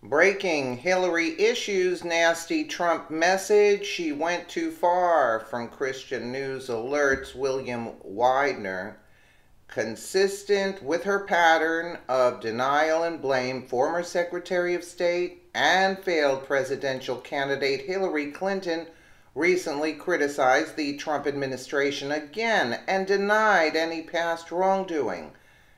Breaking: Hillary issues nasty Trump message. She went too far. From Christian News alerts William Widener. Consistent with her pattern of denial and blame, former Secretary of State and failed presidential candidate Hillary Clinton recently criticized the Trump administration again and denied any past wrongdoing.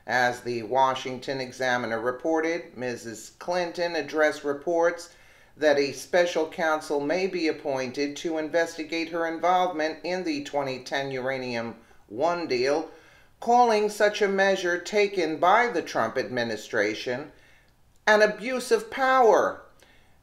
As the Washington Examiner reported, Mrs. Clinton addressed reports that a special counsel may be appointed to investigate her involvement in the 2010 Uranium One deal, calling such a measure taken by the Trump administration an abuse of power.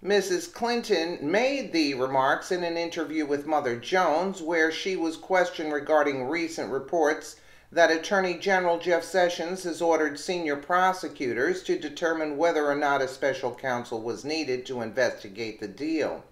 Mrs. Clinton made the remarks in an interview with Mother Jones, where she was questioned regarding recent reports that Attorney General Jeff Sessions has ordered senior prosecutors to determine whether or not a special counsel was needed to investigate the deal.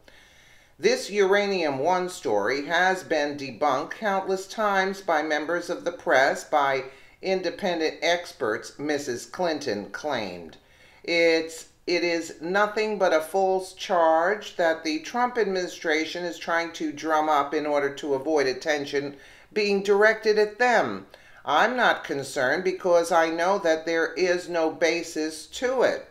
This Uranium One story has been debunked countless times by members of the press, by independent experts, Mrs. Clinton claimed. It is nothing but a false charge that the Trump administration is trying to drum up in order to avoid attention being directed at them. I'm not concerned because I know that there is no basis to it.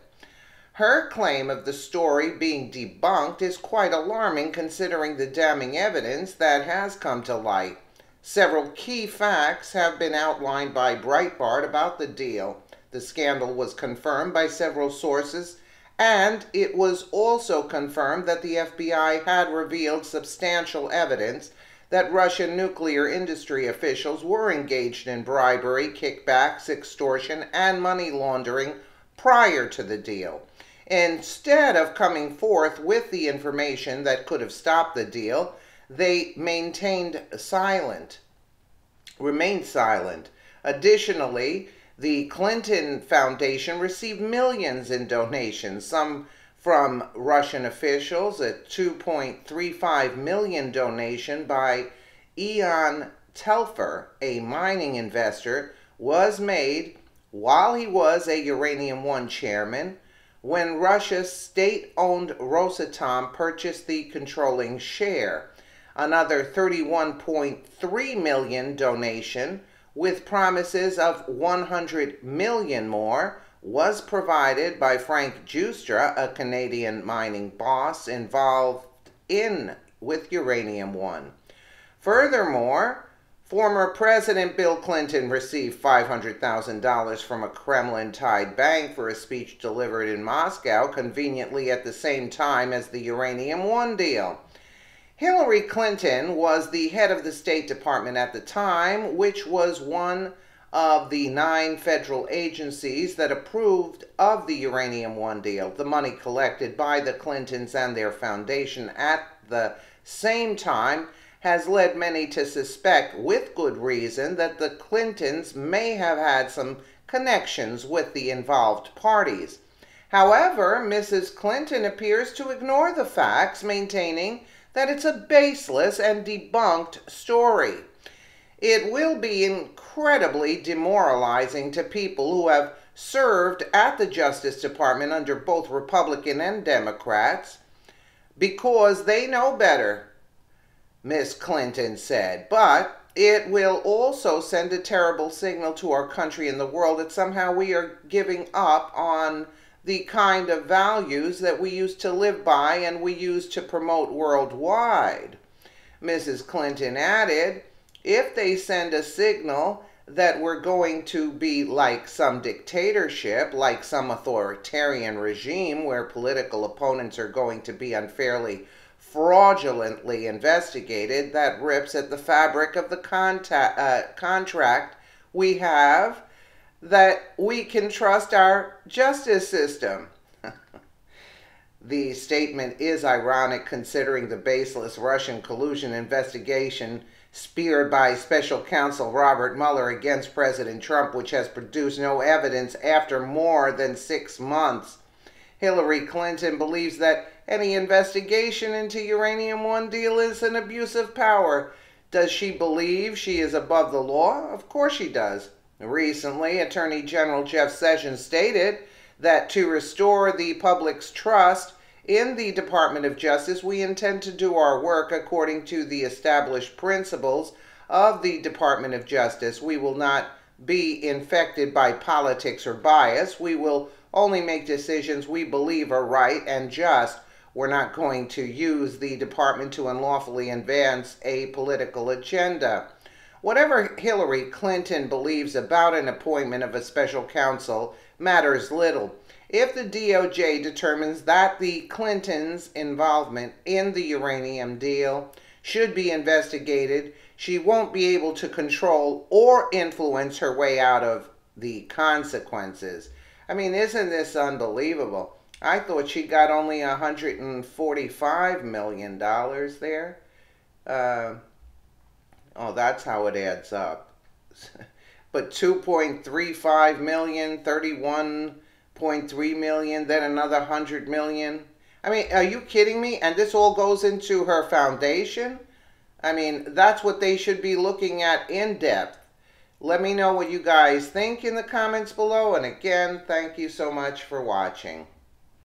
Her claim of the story being debunked is quite alarming considering the damning evidence that has come to light. Several key facts have been outlined by Breitbart about the deal. The scandal was confirmed by several sources, and it was also confirmed that the FBI had revealed substantial evidence that Russian nuclear industry officials were engaged in bribery, kickbacks, extortion, and money laundering prior to the deal. Instead of coming forth with the information that could have stopped the deal, they remained silent. Additionally, the Clinton Foundation received millions in donations, some from Russian officials. A $2.35 million donation by Ion Telfer, a mining investor, was made while he was a Uranium One chairman, when Russia's state-owned Rosatom purchased the controlling share. Another $31.3 million donation, with promises of $100 million more, was provided by Frank Giustra, a Canadian mining boss involved with Uranium One. Furthermore, former President Bill Clinton received $500,000 from a Kremlin-tied bank for a speech delivered in Moscow, conveniently at the same time as the Uranium One deal. Hillary Clinton was the head of the State Department at the time, which was one of the 9 federal agencies that approved of the Uranium One deal. The money collected by the Clintons and their foundation at the same time has led many to suspect, with good reason, that the Clintons may have had some connections with the involved parties. However, Mrs. Clinton appears to ignore the facts, maintaining that it's a baseless and debunked story. It will be incredibly demoralizing to people who have served at the Justice Department under both Republican and Democrats, because they know better, Ms. Clinton said. But it will also send a terrible signal to our country and the world that somehow we are giving up on the kind of values that we used to live by and we used to promote worldwide. Mrs. Clinton added, if they send a signal that we're going to be like some dictatorship, like some authoritarian regime where political opponents are going to be unfairly, fraudulently investigated, that rips at the fabric of the contract we have, that we can trust our justice system. The statement is ironic considering the baseless Russian collusion investigation speared by Special Counsel Robert Mueller against President Trump, which has produced no evidence after more than 6 months. Hillary Clinton believes that any investigation into Uranium One deal is an abuse of power. Does she believe she is above the law? Of course she does. Recently, Attorney General Jeff Sessions stated that to restore the public's trust in the Department of Justice, we intend to do our work according to the established principles of the Department of Justice. We will not be infected by politics or bias. We will only make decisions we believe are right and just. We're not going to use the department to unlawfully advance a political agenda. Whatever Hillary Clinton believes about an appointment of a special counsel matters little. If the DOJ determines that the Clintons' involvement in the uranium deal should be investigated, she won't be able to control or influence her way out of the consequences. I mean, isn't this unbelievable? I thought she got only $145 million there. Oh, that's how it adds up. But 2.35 million, 31.3 million, then another 100 million. I mean, are you kidding me? And this all goes into her foundation? I mean, that's what they should be looking at in depth. Let me know what you guys think in the comments below. And again, thank you so much for watching.